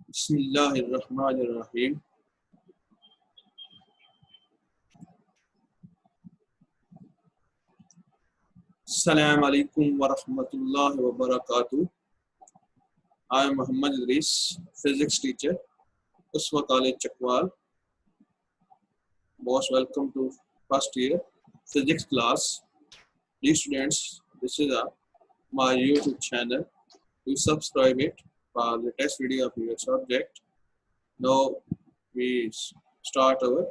बिस्मिल्लाहिर्रहमानिर्रहीम। अस्सलाम वालेकुम वरहमतुल्लाहि वबरकातुहू। I am Muhammad Idris, physics teacher, Uswa College, Chakwal. Most welcome to first year physics class. Dear students, this is my YouTube channel. Please subscribe it for the test video of your subject. Now we start our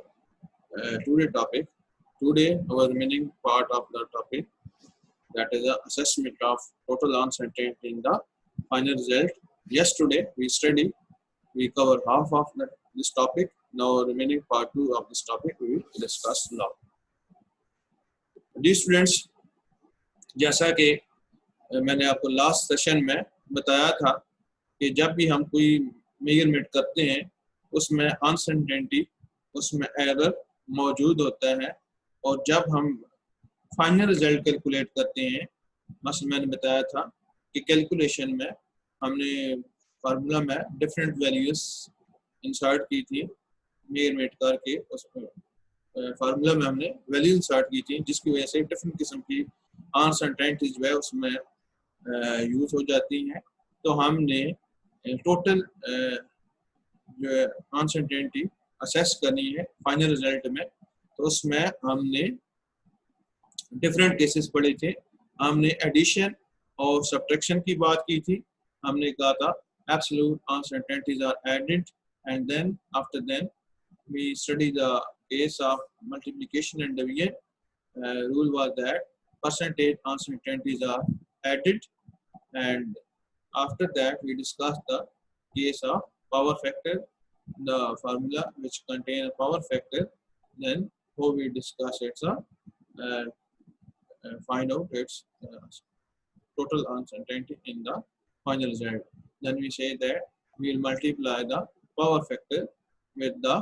today topic. Today our remaining part of the topic, that is the assessment of total uncertainty in the final result. Yesterday we cover half of this topic. Now remaining part 2 of this topic we will discuss now. Dear students, जैसा कि मैंने आपको last session में बताया था कि जब भी हम कोई मेजरमेंट करते हैं उसमें अनसर्टेनिटी, उसमें एरर मौजूद होता है, और जब हम फाइनल रिजल्ट कैलकुलेट करते हैं, मसलन मैंने बताया था कि कैलकुलेशन में हमने फार्मूला में डिफरेंट वैल्यूज इंसर्ट की थी, मेजरमेंट करके उस फार्मूला में हमने वैल्यू इंसर्ट की थी, जिसकी वजह से डिफरेंट किस्म की अनसर्टेनिटीज जो है उसमें यूज हो जाती हैं। तो हमने टोटल जो है अनसर्टेनिटी असेस करनी है फाइनल रिजल्ट में, तो उसमें हमने डिफरेंट केसेस पढ़े थे। हमने एडिशन और सब्ट्रैक्शन की बात की थी। हमने कहा था absolute uncertainties are added, and then after then we study the case of multiplication and division. Rule was that percentage uncertainties are added, and after that we discussed the case of power factor, the formula which contain a power factor. Then how we discuss its find out its total uncertainty in the final result. Then we say that we will multiply the power factor with the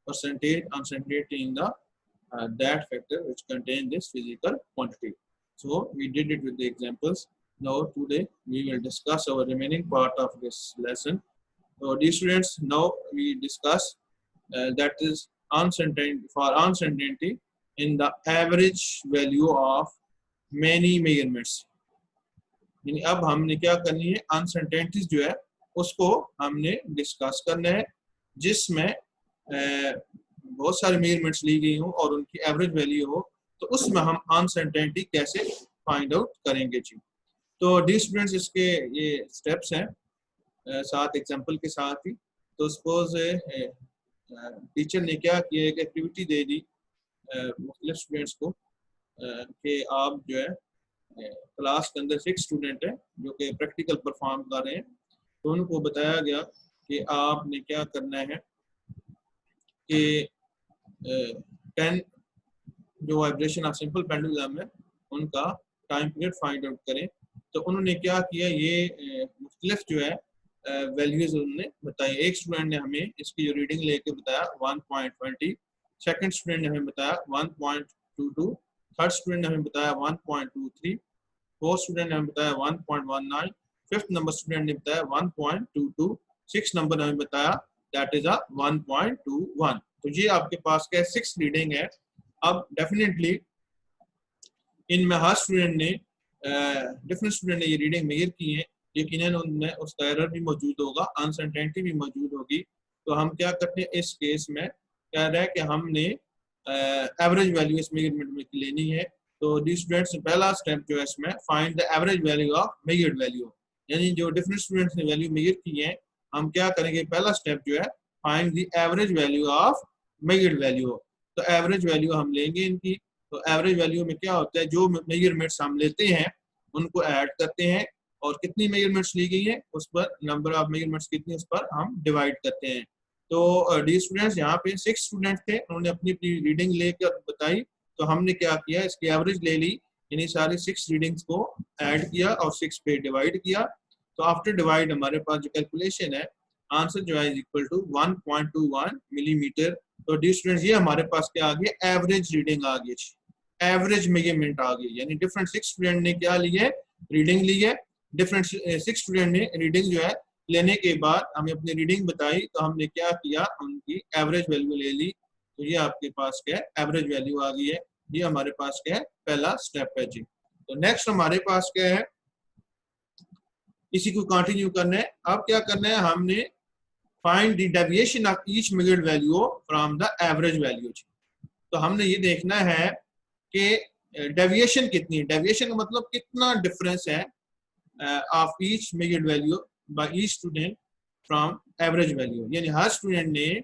percentage uncertainty in the that factor which contain this physical quantity. So we did it with the examples. Now today we will discuss our remaining part of this lesson. So dear students, now we discuss that is uncertainty in the average value of many measurements. यानी अब हमने क्या करनी है, uncertainties जो है उसको हमने डिस्कस करना है, जिसमें बहुत सारे मेजरमेंट्स ली गई हो और उनकी एवरेज वैल्यू हो, तो उसमें हम अनसर्टेनिटी कैसे फाइंड आउट करेंगे जी। तो डी स्टूडेंट्स, इसके ये स्टेप्स हैं 7 एग्जांपल के साथ ही। तो सपोज टीचर ने क्या किया, एक एक्टिविटी दे दी मुख्तलिफ स्टूडेंट्स को कि आप जो है क्लास के अंदर 6 स्टूडेंट हैं जो कि प्रैक्टिकल परफॉर्म कर रहे हैं, तो उनको बताया गया कि आपने क्या करना है कि 10 जो वाइब्रेशन ऑफ सिंपल पेंडुलम है उनका टाइम पीरियड फाइंड आउट करें। तो उन्होंने क्या किया, ये मुख्तलिफ जो है वैल्यूज उन्होंने बताई। एक स्टूडेंट ने हमें इसकी जो रीडिंग लेके बताया 1.20, सेकंड स्टूडेंट ने हमें बताया 1.22, थर्ड स्टूडेंट ने हमें बताया 1.23, फोर्थ स्टूडेंट ने हमें बताया 1.19, फिफ्थ नंबर स्टूडेंट ने बताया 1.22, सिक्स नंबर ने हमें बताया दैट इज 1.21। तो ये आपके पास क्या 6 रीडिंग है। अब डेफिनेटली इनमें हर स्टूडेंट ने डिफरेंट स्टूडेंट ने ये रीडिंग मेजर की है, यकीनन उनमें उसका एरर भी मौजूद होगा, अनसर्टेनिटी भी मौजूद होगी। तो हम क्या करते हैं, इस केस में कह रहा है कि हमने एवरेज वैल्यू इस मेजरमेंट में लेनी है। तो दी स्टूडेंट्स पहला स्टेप जो है इसमें find the average value of measured value, यानी जो डिफरेंट स्टूडेंट्स ने वैल्यू मेजर की है, हम क्या करेंगे, पहला स्टेप जो है find the average value of measured value. तो एवरेज वैल्यू हम लेंगे इनकी। तो एवरेज वैल्यू में क्या होता है, जो मेजरमेंट्स हम लेते हैं उनको ऐड करते हैं, और कितनी मेजरमेंट्स ली गई है उस पर, नंबर ऑफ मेजरमेंट्स कितनी, उस पर हम डिवाइड करते हैं। तो डी स्टूडेंट्स यहाँ पे 6 स्टूडेंट थे, उन्होंने अपनी अपनी रीडिंग लेकर बताई। तो हमने क्या किया, इसकी एवरेज ले ली, यानी सारी 6 रीडिंग्स को ऐड किया और 6 पे डिवाइड किया। तो आफ्टर डिवाइड हमारे पास जो कैलकुलेशन है, आंसर जो है इक्वल टू 1.21 मिलीमीटर। तो डी स्टूडेंट्स ये हमारे पास क्या आ गया, एवरेज रीडिंग आ गई, एवरेज मेजरमेंट आ गई। यानी डिफरेंट 6 स्टूडेंट ने क्या ली है, रीडिंग ली है, डिफरेंट 6 स्टूडेंट ने रीडिंग जो है लेने के बाद हमें अपनी रीडिंग बताई, तो हमने क्या किया, उनकी एवरेज वैल्यू ले ली। तो ये आपके पास क्या है, एवरेज वैल्यू आ गई है। ये हमारे पास क्या है, पहला स्टेप है जी। तो नेक्स्ट हमारे पास क्या है, इसी को कंटिन्यू करना है। अब क्या करना है, हमने find the deviation of each measured value from the average value. तो हमने ये देखना है कि डेविएशन कितनी है। डेविएशन का मतलब कितना डिफरेंस है of each measured value by each student from average value, यानी हर स्टूडेंट ने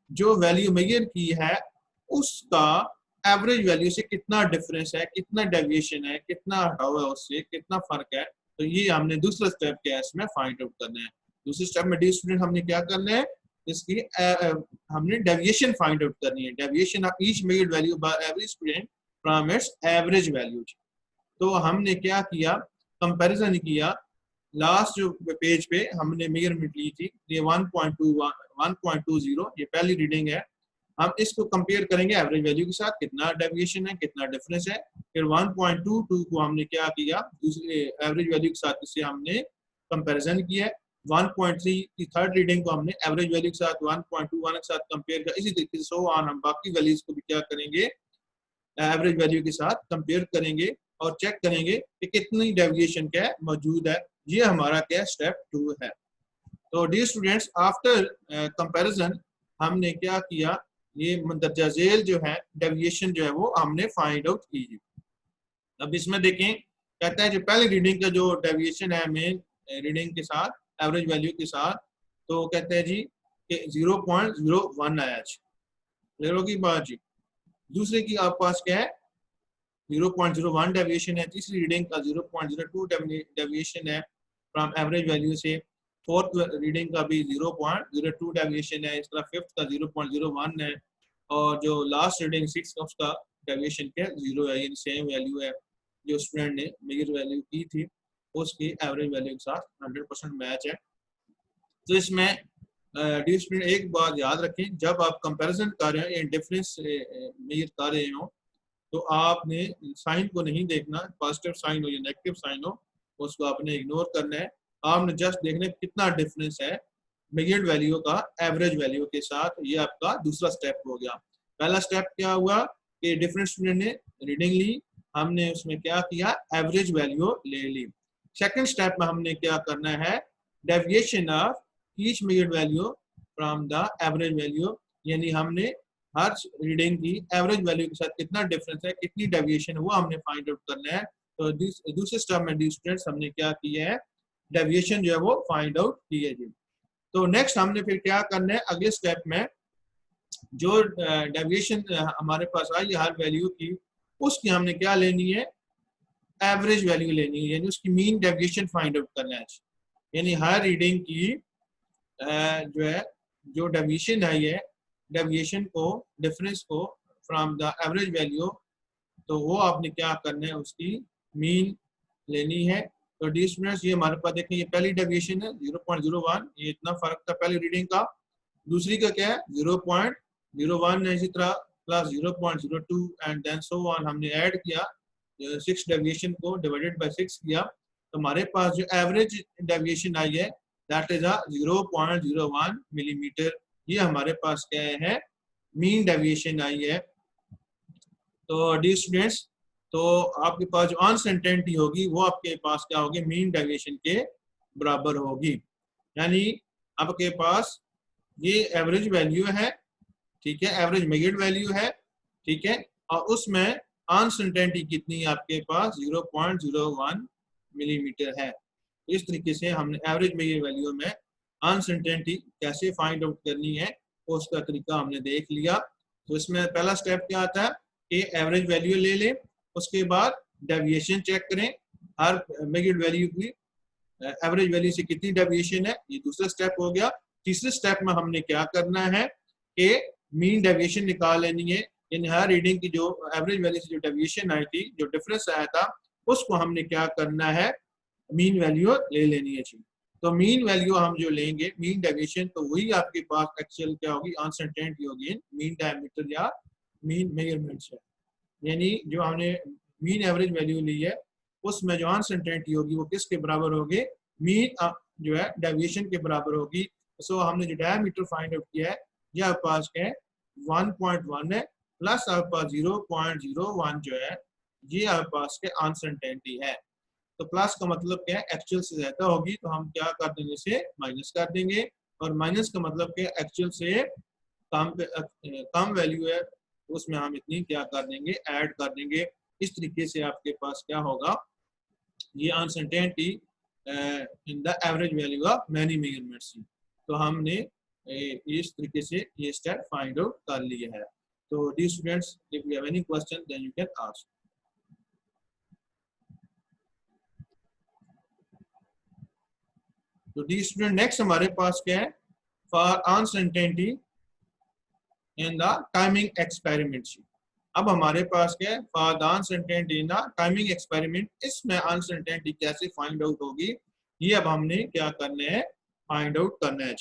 जो वैल्यू मेजर की है उसका एवरेज वैल्यू से कितना डिफरेंस है, कितना डेविएशन है, कितना हटाव है उससे, कितना फर्क है। तो ये हमने दूसरा स्टेप क्या है, इसमें फाइंड आउट करना है। दूसरे स्टेप में डी स्टूडेंट हमने क्या करना है, इसकी हमने डेविएशन फाइंड आउट करनी है। Deviation of each measured value by every student from its average value. तो हमने क्या किया, कंपैरिजन किया। लास्ट जो पेज पे हमने मेजरमेंट ली थी, ये 1.20 ये पहली रीडिंग है। हम इसको कंपेयर करेंगे एवरेज वैल्यू के साथ, कितना डेविएशन है, कितना डिफरेंस है। फिर 1.22 को हमने क्या किया, दूसरे एवरेज वैल्यू के साथ इसे हमने कंपैरिजन किया। 1.3 की थर्ड रीडिंग को हमने एवरेज वैल्यू के साथ 1.21 के साथ कंपेयर किया। इसी तरीके से सो ऑन हम बाकी वैल्यूज को भी क्या करेंगे, एवरेज वैल्यू के साथ कंपेयर करेंगे और चेक करेंगे कि कितनी डेविएशन क्या है मौजूद है। ये हमारा क्या स्टेप 2 है। तो डियर स्टूडेंट्स, आफ्टर कंपैरिजन हमने क्या किया, ये मंदरजा झेल जो है डेविएशन जो है वो हमने फाइंड आउट की। अब इसमें देखें, कहता है जो पहली रीडिंग का जो डेविएशन है मेन रीडिंग के साथ एवरेज वैल्यू के साथ, तो कहते हैं जी कि 0.01 आया जी। क्लियर होगी बात जी। दूसरे की आप पास क्या है, 0.01 डेविएशन है। तीसरी रीडिंग का 0.02 डेविएशन है फ्रॉम एवरेज वैल्यू से। फोर्थ रीडिंग का भी 0.02 डेविएशन है। इस तरह फिफ्थ का 0.01 है। और जो लास्ट रीडिंग 6 उसका डेविएशन क्या 0 है, यानी सेम वैल्यू है जो स्टूडेंट ने मेजर वैल्यू की थी उसकी एवरेज वैल्यू के साथ 100% मैच है। तो इसमें डी स्टूडेंट एक बात याद रखें, जब आप कंपैरिजन कर रहे हैं, डिफरेंस मेजर कर रहे हो, तो आपने साइन को नहीं देखना, पॉजिटिव साइन हो या नेगेटिव साइन हो उसको आपने इग्नोर करना है। आपने जस्ट देखना है कितना डिफरेंस है मेजर्ड वैल्यू का एवरेज वैल्यू के साथ। ये आपका दूसरा स्टेप हो गया। पहला स्टेप क्या हुआ कि डिफरेंट स्टूडेंट ने रीडिंग ली, हमने उसमें क्या किया, एवरेज वैल्यू ले ली। सेकंड स्टेप में हमने क्या करना है, deviation of each measured value from the average value, यानी हमने हर रीडिंग की एवरेज वैल्यू के साथ कितना डिफरेंस है, कितनी डेविएशन है, वो हमने फाइंड आउट करना है। तो दूसरे स्टेप में स्टूडेंट्स हमने क्या किया है, डेविएशन जो है वो फाइंड आउट की है जी। तो नेक्स्ट हमने फिर क्या करना है, अगले स्टेप में जो डेविएशन हमारे पास आई हर वैल्यू की, उसकी हमने क्या लेनी है, एवरेज वैल्यू लेनी है, यानी उसकी मीन डेविएशन फाइंड आउट करना है। यानी हर रीडिंग की जो है जो डेविएशन है, ये डेविएशन को, डिफरेंस को फ्रॉम द एवरेज वैल्यू, तो वो आपने क्या करना है, उसकी मीन लेनी है। तो डी स्टूडेंट्स, ये हमारे पास देखें, ये पहली डेविएशन है 0.01, ये इतना फर्क था पहली रीडिंग का। दूसरी का क्या है 0.01 है, इसी तरह plus 0.02 and then so on हमने ऐड किया, 6 डेविएशन को डिवाइडेड बाय 6 किया, तो हमारे पास जो एवरेज डेविएशन आई है दैट इज 0.01 मिलीमीटर। ये हमारे पास क्या है, मीन डेविएशन आई है। तो डी स्टूडेंट्स, तो आपके पास जो अनसर्टेनिटी होगी वो आपके पास क्या होगी, मीन डेविएशन के बराबर होगी। यानी आपके पास ये एवरेज वैल्यू है, ठीक है, एवरेज मेजर्ड वैल्यू है, ठीक है, और उसमें अनसर्टेनिटी कितनी है आपके पास, 0.01 मिलीमीटर है। तो इस तरीके से हमने एवरेज मेजर्ड वैल्यू में अनसर्टेनिटी कैसे फाइंड आउट करनी है उसका तरीका हमने देख लिया। तो इसमें पहला स्टेप क्या आता है कि एवरेज वैल्यू ले लें, उसके बाद डेविएशन चेक करें, हर मेजर्ड वैल्यू की एवरेज वैल्यू से कितनी डेविएशन है, ये दूसरा स्टेप हो गया। तीसरे स्टेप में हमने क्या करना है कि मीन डेविएशन निकाल लेनी है, यानी हर रीडिंग की जो एवरेज वैल्यू से जो डेविएशन आई थी, जो डिफरेंस आया था, उसको हमने क्या करना है, मीन वैल्यू ले लेनी है। तो मीन वैल्यू हम जो लेंगे, मीन डेविएशन, तो वही आपके पास एक्चुअल क्या होगी, अनसर्टेनिटी होगी मीन डायमीटर या मीन मेजरमेंट है। यानी जो हमने मीन एवरेज वैल्यू ली है उसमें जो अनसर्टेनिटी होगी वो किसके बराबर होगी, मीन जो है डेविएशन के बराबर होगी। सो हमने जो डायमीटर फाइंड आउट किया है ये आपके पास क्या है 1.1 है, प्लस आपके पास 0.01 जो है ये आपके पास के अनसर्टेनिटी है। तो प्लस का मतलब क्या है एक्चुअल से ज्यादा होगी तो हम क्या कर देंगे इसे माइनस कर देंगे, और माइनस का मतलब क्या एक्चुअल से कम वैल्यू है उसमें हम इतनी क्या कर देंगे ऐड कर देंगे। इस तरीके से आपके पास क्या होगा ये uncertainty in the average value of many measurements. तो हमने इस तरीके से ये स्टेप फाइंड आउट कर लिया है। तो the students if you have any question then you can ask. तो डी स्टूडेंट नेक्स्ट हमारे पास क्या है for uncertainty in the timing experiment. अब हमारे पास क्या है for the uncertainty in the timing experiment, इसमें अनसर्टेनिटी कैसे फाइंड आउट होगी ये अब हमने क्या करना है फाइंड आउट करना है।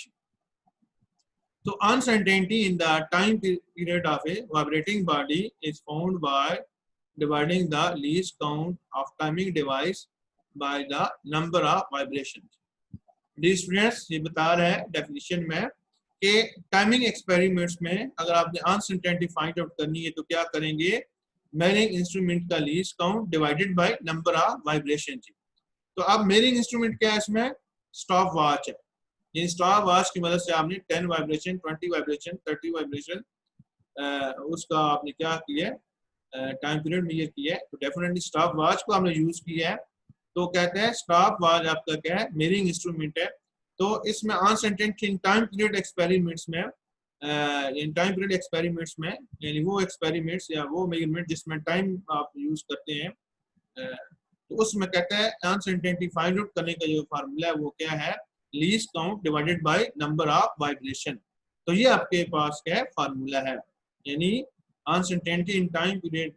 तो uncertainty in the time period of a vibrating body is found by dividing the least count of timing device by the number of vibrations. Students ये बता रहा है डेफिनेशन में कि टाइमिंग एक्सपेरिमेंट्स में अगर आपने अनसर्टेनिटी फाइंड आउट करनी है तो क्या करेंगे मेजरिंग इंस्ट्रूमेंट का least count divided by number of vibration. तो अब मेजरिंग इंस्ट्रूमेंट क्या है इसमें स्टॉप वॉच है। ये स्टॉप वॉच की मदद से आपने 10 वाइब्रेशन 20 वाइब्रेशन 30 वाइब्रेशन उसका आपने क्या किया टाइम पीरियड मेजर किया है। तो डेफिनेटली स्टॉप वॉच को हमने यूज किया है। तो कहते हैं स्टॉप वॉच आपका क्या है मेजरिंग इंस्ट्रूमेंट है। तो इसमें uncertainty in time period experiments में यानी वो एक्सपेरिमेंट्स या वो मेजरमेंट जिसमें टाइम आप यूज करते हैं तो उसमें कहते हैं अनसर्टेनिटी फाइंड आउट करने का जो फार्मूला है वो क्या है least count divided by number of vibration. तो ये आपके पास क्या है फार्मूला है, यानी uncertainty in time period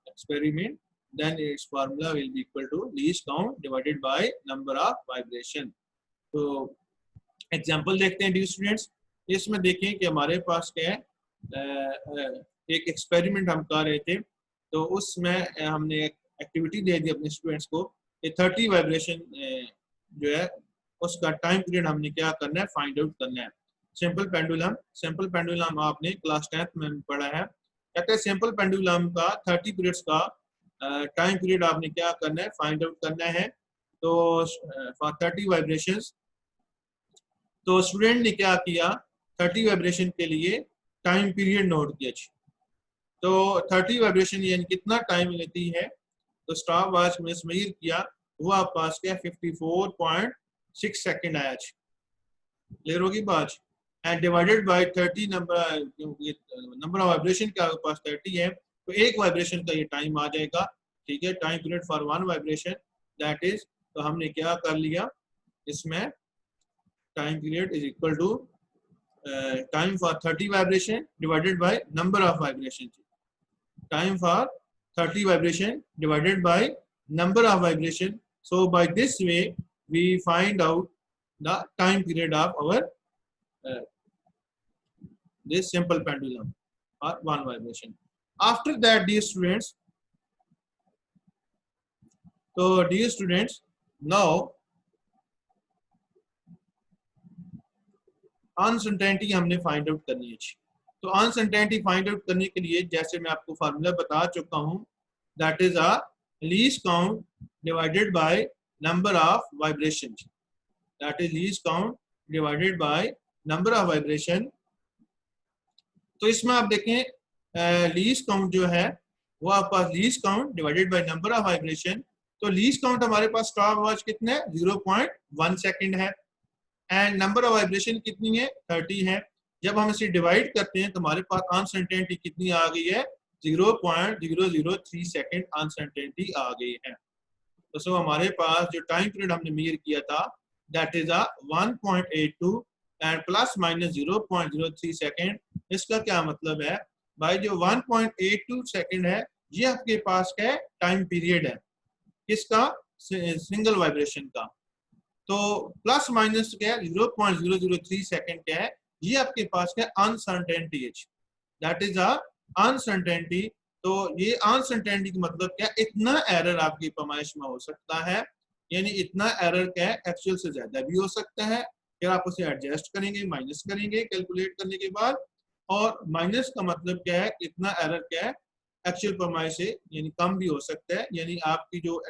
experiment then its formula will be equal to least count divided by number of vibration। तो एग्जांपल देखते हैं डी स्टूडेंट्स। इसमें देखें कि हमारे पास क्या है एक एक्सपेरिमेंट हम कर रहे थे तो उसमें हमने एक एक्टिविटी दे दी अपने स्टूडेंट्स को कि 30 वाइब्रेशन जो है उसका टाइम पीरियड हमने क्या करना है फाइंड आउट करना है। सिंपल पेंडुलम आपने क्लास 10th में पढ़ा है। कहते हैं सिंपल पेंडुलम का 30 पीरियड्स का टाइम पीरियड आपने क्या करना है फाइंड आउट करना है। तो फॉर 30 वाइब्रेशंस तो स्टूडेंट ने क्या किया 30 वाइब्रेशन के लिए टाइम पीरियड नोट किया। तो 30 वाइब्रेशन यानी कितना टाइम लेती है तो स्टॉप वॉच में मेजर किया वो आप पास क्या 54.6 सेकंड आया। क्लियर होगी बात। And divided by 30 number of vibration के आपके पास 30 है तो एक वाइब्रेशन का ये टाइम आ जाएगा। ठीक है time period for one vibration that is तो हमने क्या कर लिया इसमें time period is equal to time for 30 vibration divided by number of vibration. Time for 30 vibration divided by number of vibration. So by this way we find out the time period of our this simple pendulum or one vibration. After that dear students, so dear students now uncertainty हमने find out करनी है। तो uncertainty find out करने के लिए जैसे मैं आपको फार्मूला बता चुका हूं that is a least count divided by number of vibration. That is least count divided by number of vibration. तो इसमें आप देखें लीस्ट काउंट जो है वो आपके पास least count divided by number of vibration. तो लीस्ट काउंट हमारे पास स्टॉप वॉच कितने है 0.1 सेकंड है एंड नंबर ऑफ वाइब्रेशन कितनी है 30 है। जब हम इसे डिवाइड करते हैं तो हमारे पास अनसर्टेनिटी कितनी आ गई है 0.003 सेकंड अनसर्टेनिटी आ गई है। तो सो हमारे पास जो टाइम पीरियड हमने मेजर किया था that is 1.82 and plus minus 0.03 second. इसका क्या मतलब है भाई जो 1.82 सेकंड है ये आपके पास क्या टाइम पीरियड है किसका सिंगल वाइब्रेशन का। तो प्लस माइनस क्या है 0.003 सेकंड क्या है ये आपके पास क्या अनसर्टेनिटी है दैट इज अनसर्टेनिटी। तो ये अनसर्टेनिटी का मतलब क्या इतना एरर आपकी पैमाइश में हो सकता है यानी इतना एरर क्या है, एक्चुअल से ज्यादा भी हो सकता है। फिर आप उसे एडजस्ट करेंगे, माइनस करेंगे कैलकुलेट करने के बाद, और माइनस का मतलब क्या है, इतना एरर क्या है एक्चुअल परमाई से यानी कम भी हो सकता है, यानी आपकी जो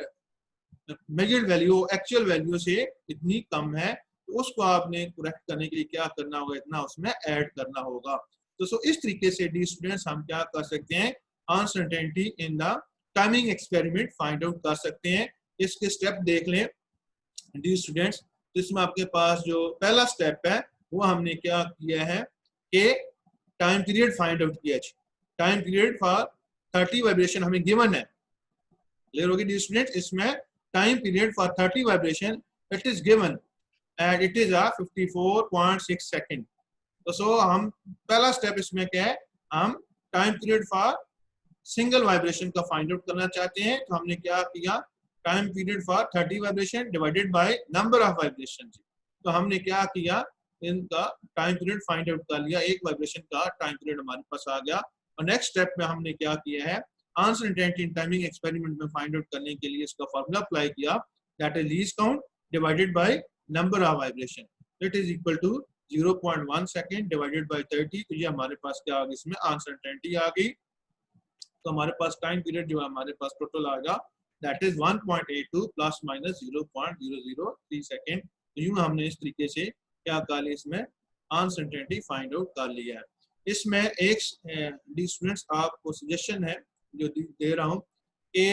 मेजर्ड वैल्यू एक्चुअल वैल्यू से इतनी कम है, तो उसको आपने करेक्ट करने के लिए क्या करना होगा, इतना उसमें ऐड करना होगा। तो सो इस तरीके से डी स्टूडेंट्स हम क्या कर सकते हैं, uncertainty in the timing experiment find out कर सकते हैं। इसके स्टेप देख लें डी स्टूडेंट्स। तो इसमें आपके पास जो पहला स्टेप है वो हमने क्या किया है कि टाइम पीरियड फाइंड आउट किया। टाइम पीरियड फॉर 30 वाइब्रेशन हमें गिवन है, क्लियर होगी डी स्टूडेंट्स। इसमें time period for 30 vibration it is given and it is a 54.6 second. तो सो हम पहला स्टेप इसमें क्या है, हम time period for single vibration का फाइंड आउट करना चाहते हैं। तो हमने क्या किया, time period for 30 vibration divided by number of vibration. तो हमने क्या किया, इनका टाइम पीरियड फाइंड आउट कर लिया, एक वाइब्रेशन का टाइम पीरियड हमारे पास आ गया। और नेक्स्ट स्टेप में हमने क्या किया है, अनसर्टेनिटी इन टाइमिंग एक्सपेरिमेंट में फाइंड आउट करने के लिए इसका फॉर्मूला अप्लाई किया, that is least count divided by number of vibration, it is equal to 0.1 second divided by 30। तो ये हमारे पास क्या आ गई, इसमें अनसर्टेनिटी आ गई। तो हमारे पास टाइम पीरियड जो है हमारे पास टोटल आ गया, that is 1.82 plus minus 0.003 second. तो यूं हमने इस तरीके से क्या कर लिया, इसमें अनसर्टेनिटी फाइंड आउट कर लिया है। इसमें एक डी स्टूडेंट्स आपको सजेशन है जो दे रहा हूँ कि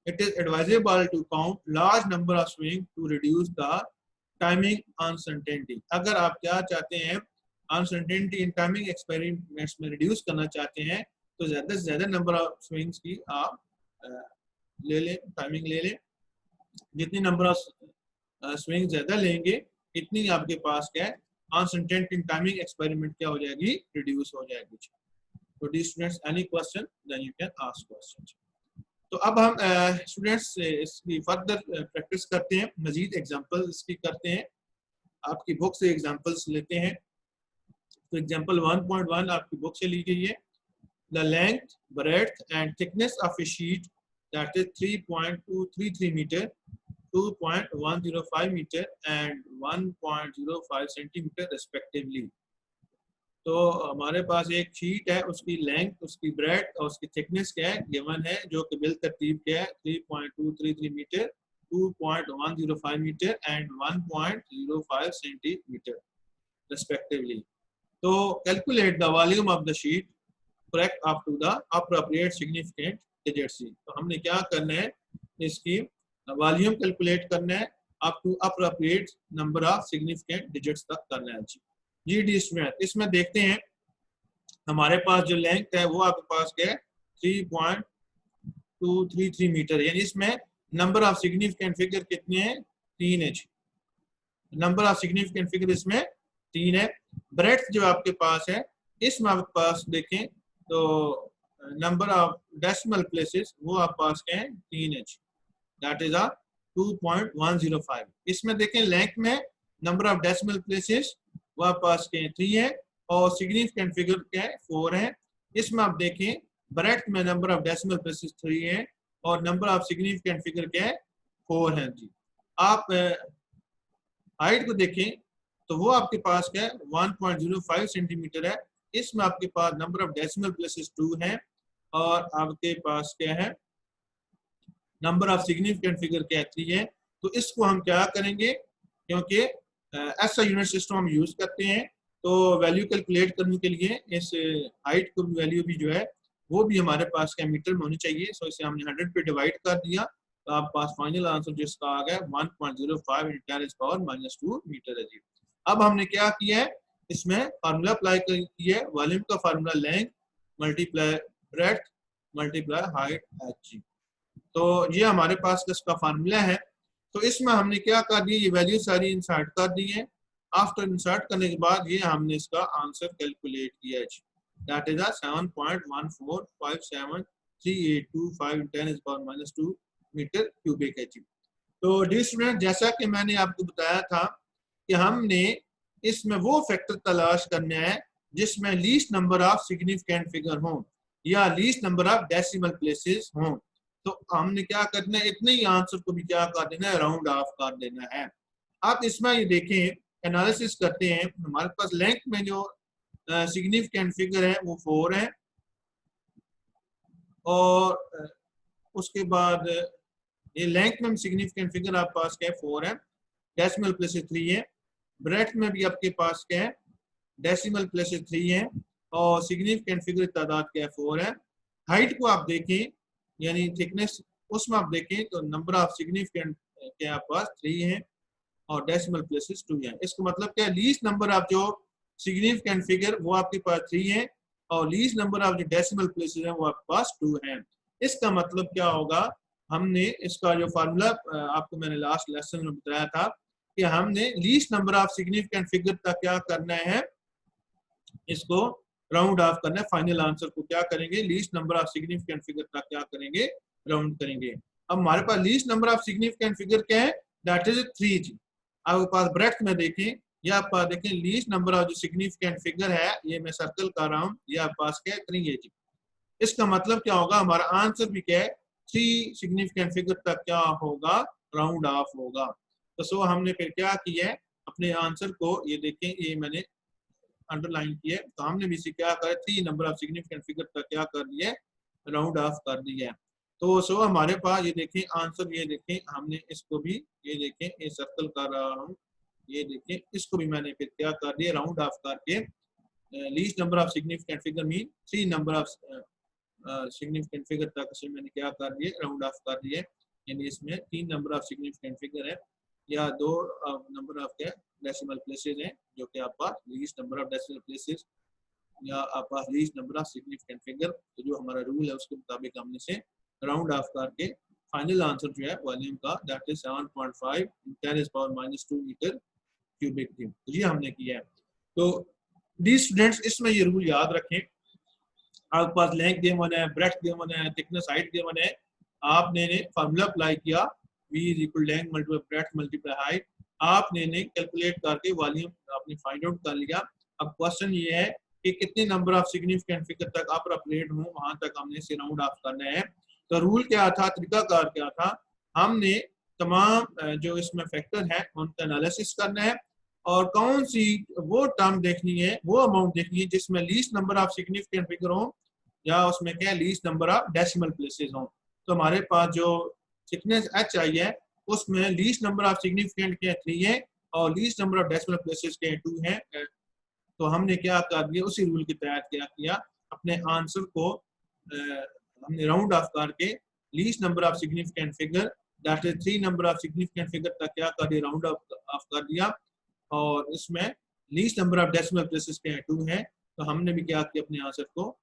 it is advisable to count large number of swing to reduce the timing uncertainty. अगर आप क्या चाहते हैं, अनसर्टेनिटी इन टाइमिंग एक्सपेरिमेंट्स में रिड्यूस करना चाहते हैं, तो ज्यादा से ज्यादा नंबर ऑफ स्विंग्स की आप ले लें, टाइमिंग ले लें। जितनी नंबर ऑफ स्विंग ज्यादा लेंगे, इतनी आपके पास क्या है, अनसर्टेनिटी इन टाइमिंग एक्सपेरिमेंट क्या हो जाएगी, रिड्यूस हो जाएगी। तो the students any question then you can ask question. तो अब हम स्टूडेंट्स इसकी फर्दर प्रैक्टिस करते हैं, मजीद एग्जांपल्स इसकी करते हैं, आपकी बुक से एग्जांपल्स लेते हैं। तो एग्जांपल 1.1 आपकी बुक से ली गई है। The length, breadth and thickness of a sheet that is 3.233 meter, 2.105 meter and 1.05 centimeter respectively. तो हमारे पास एक शीट है, उसकी लेंथ, उसकी ब्रेड और उसकी थिकनेस क्या है गिवन है, जो कि बिल तरतीब क्या है 3.233 metre, 2.105 metre and 1.05 centimetre respectively. तो calculate the volume of the sheet correct up to the appropriate significant digits। तो हमने क्या करना है, इसकी वॉल्यूम कैलकुलेट करना है up to appropriate number of significant digits तक करना है। जी डी इसमें देखते हैं हमारे पास जो लेंथ है वो आपके पास क्या है 3.233 मीटर, यानी इसमें नंबर ऑफ सिग्निफिकेंट फिगर कितने हैं, 3 है। नंबर ऑफ सिग्निफिकेंट फिगर इसमें 3 है। ब्रेड्थ जो आपके पास है, इसमें आपके पास देखें तो नंबर ऑफ डेसिमल प्लेसेस वो आप पास के हैं 3H, दैट इज 2.105। इसमें देखें लेंथ में नंबर ऑफ डेसिमल प्लेसेस वो आप पास के 3 है और सिग्निफिकेंट फिगर क्या है 4 है। इसमें आप देखें ब्रेड्थ में नंबर ऑफ डेसिमल प्लेसेस 3 है और नंबर ऑफ सिग्निफिकेंट फिगर क्या है 4 है। जी आप हाइट को देखें तो वो आपके पास क्या है 1.05 सेंटीमीटर है। इसमें आपके पास नंबर ऑफ डेसिमल प्लेसेस 2 है और आपके पास क्या है नंबर ऑफ सिग्निफिकेंट फिगर क्या है 3 है। तो इसको हम क्या करेंगे, क्योंकि ऐसा यूनिट सिस्टम हम यूज करते हैं, तो वैल्यू कैलकुलेट करने के लिए इस हाइट को वैल्यू भी जो है वो भी हमारे पास क्या मीटर में होनी चाहिए। सो इसे हमने 100 पे डिवाइड कर दिया, तो आप पास फाइनल आंसर जिसका आ गया 1.05 × 10⁻² मीटर है। जी अब हमने क्या किया है, इसमें फार्मूला अप्लाई किया है, वॉल्यूम का formula length multiply breadth multiply height H. तो ये हमारे पास इसका फार्मूला है। तो इसमें हमने क्या कर दिया, ये वैल्यू सारी इंसर्ट कर दी है। आफ्टर इंसर्ट करने के बाद ये हमने इसका आंसर कैलकुलेट किया है, दैट इज 7.14573825 10⁻² मीटर क्यूबिक है। तो डी स्टूडेंट जैसा कि मैंने आपको बताया था कि हमने इसमें वो फैक्टर तलाश करना है जिसमें least number of significant figure हों या least number of decimal places हों। तो हमने क्या करना है, इतने ही आंसर को भी क्या कर देना है, राउंड ऑफ कर देना है। आप इसमें ये देखें, एनालिसिस करते हैं, हमारे पास लेंथ में जो सिग्निफिकेंट फिगर है वो 4 है, और उसके बाद ये लेंथ में सिग्निफिकेंट फिगर आपके पास क्या है, 4 है, डेसिमल प्लेसेस 3 है, ब्रेथ में भी आपके पास क्या है, डेसिमल प्लेसेस 3 है, और सिग्निफिकेंट फिगर तादाद क्या है, 4 है। हाइट को आप देखें, यानी थिकनेस, उसमें आप देखें तो नंबर ऑफ सिग्निफिकेंट क्या आपके पास 3 है, और डेसिमल प्लेसेस 2 है। इसका मतलब क्या है, लीस्ट नंबर ऑफ जो सिग्निफिकेंट फिगर वो आपके पास 3 है, और लीस्ट नंबर ऑफ जो डेसिमल प्लेसेस है वो आपके पास 2 है। इसका मतलब क्या होगा, हमने इसका जो फार्मूला आपको मैंने लास्ट लेसन में बताया था कि हमने least number of significant figure तक क्या करना है, इसको राउंड ऑफ करना है। फाइनल आंसर को क्या करेंगे, least number of significant figure तक क्या करेंगे, राउंड करेंगे। अब हमारे पास least number of significant figure क्या है, दैट इज 3 जी। आपके पास ब्रैकेट में देखें, या आप देखें लीस्ट नंबर ऑफ जो सिग्निफिकेंट फिगर है, ये मैं सर्कल कर रहा हूँ, ये आपके पास क्या है, 3 है जी। इसका मतलब क्या होगा, हमारा आंसर भी क्या है, 3 सिग्निफिकेंट फिगर तक क्या होगा, राउंड ऑफ होगा। तो सो हमने फिर क्या किया है, अपने आंसर को ये देखें, ये मैंने अंडरलाइन किया है, तो हमने भी इसे क्या करा, 3 नंबर ऑफ सिग्निफिकेंट फिगर तक क्या कर दिया है, राउंड ऑफ कर दिया है। तो सो हमारे पास ये देखें आंसर, ये देखें हमने इसको भी, ये देखें ये सर्कल कर रहा हूँ, ये देखें इसको भी मैंने फिर क्या कर दिया, राउंड ऑफ करके least number of significant figure mean 3 number of significant figure तक से मैंने क्या कर दिए, राउंड ऑफ कर दिए। यानी इसमें 3 नंबर ऑफ सिग्निफिकेंट फिगर है, या 2 नंबर ऑफ क्या डेसिमल प्लेसेस हैं, जो कि आपका least number of decimal places, या आपका least number of significant figure. तो जो हमारा रूल है उसके मुताबिक हमने से राउंड ऑफ करके फाइनल आंसर जो है वॉल्यूम का, दैट इज 7.5 10⁻⁻² मीटर क्यूबिक थी। तो ये हमने किया है। तो डी स्टूडेंट्स, इसमें ये रूल याद रखें, आपके पास लेंथ गिवन है, ब्रेड्थ गिवन है, थिकनेस हाइट गिवन है, आपने फार्मूला अप्लाई किया, v is equal length multiply breadth multiply height, आपने कैलकुलेट करके वॉल्यूम आपने फाइंड आउट कर लिया। अब क्वेश्चन ये है कि कितने नंबर ऑफ सिग्निफिकेंट फिगर तक आप अपडेट हो, वहां तक हमने इसे राउंड ऑफ करना है। तो रूल क्या था, तरीकाकार क्या था, हमने तमाम जो इसमें फैक्टर है उनका एनालिसिस करना है, और कौन सी वो टर्म देखनी है, वो अमाउंट देखनी है जिसमें least number of significant figure हो, या उसमें क्या least number of decimal places हो। तो हमारे पास जो थिकनेस h आई है, उसमें लीस्ट नंबर ऑफ सिग्निफिकेंट के 3 है, और least number of decimal places के 2 है। तो हमने क्या कर दिया, उसी रूल के तहत क्या किया, अपने आंसर को हमने राउंड ऑफ करके least number of significant figure, that is 3 number of significant figure तक क्या कर दिया, राउंड ऑफ कर दिया, और इसमें least number of decimal places के 2 है। तो हमने भी क्या किया, अपने आंसर को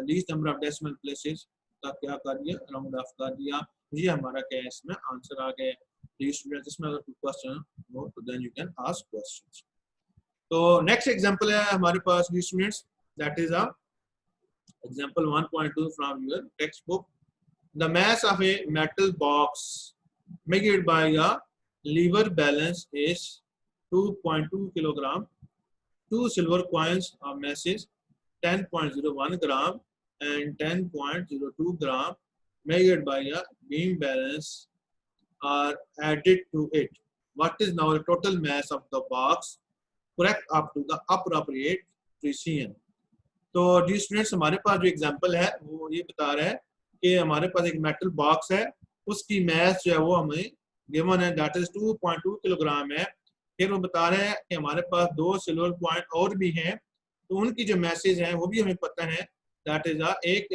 least number of decimal places का क्या कर दिया, राउंड ऑफ कर दिया। ये हमारा क्या है, इसमें आंसर आ गए। इसमें अगर कोई क्वेश्चन हो तो then you can ask questions. तो नेक्स्ट एग्जांपल है हमारे पास students, that is example 1.2 from your textbook. The mass of a metal box measured by a lever balance is 2.2 kilogram. 2 silver coins of masses 10.01 gram and 10.02 gram measured by a beam balance are added to it. What is now the total mass of the box? Correct up to the appropriate precision. तो जी students, हमारे पास जो example है वो ये बता रहा है कि हमारे पास एक मेटल बॉक्स है, उसकी मैस जो है वो हमें गिवन है, दैट इज 2.2 किलोग्राम है। फिर वो बता रहे हैं कि हमारे पास 2 सिल्वर कॉइन और भी हैं, तो उनकी जो मैसेज हैं वो भी हमें पता है, दैट इज एक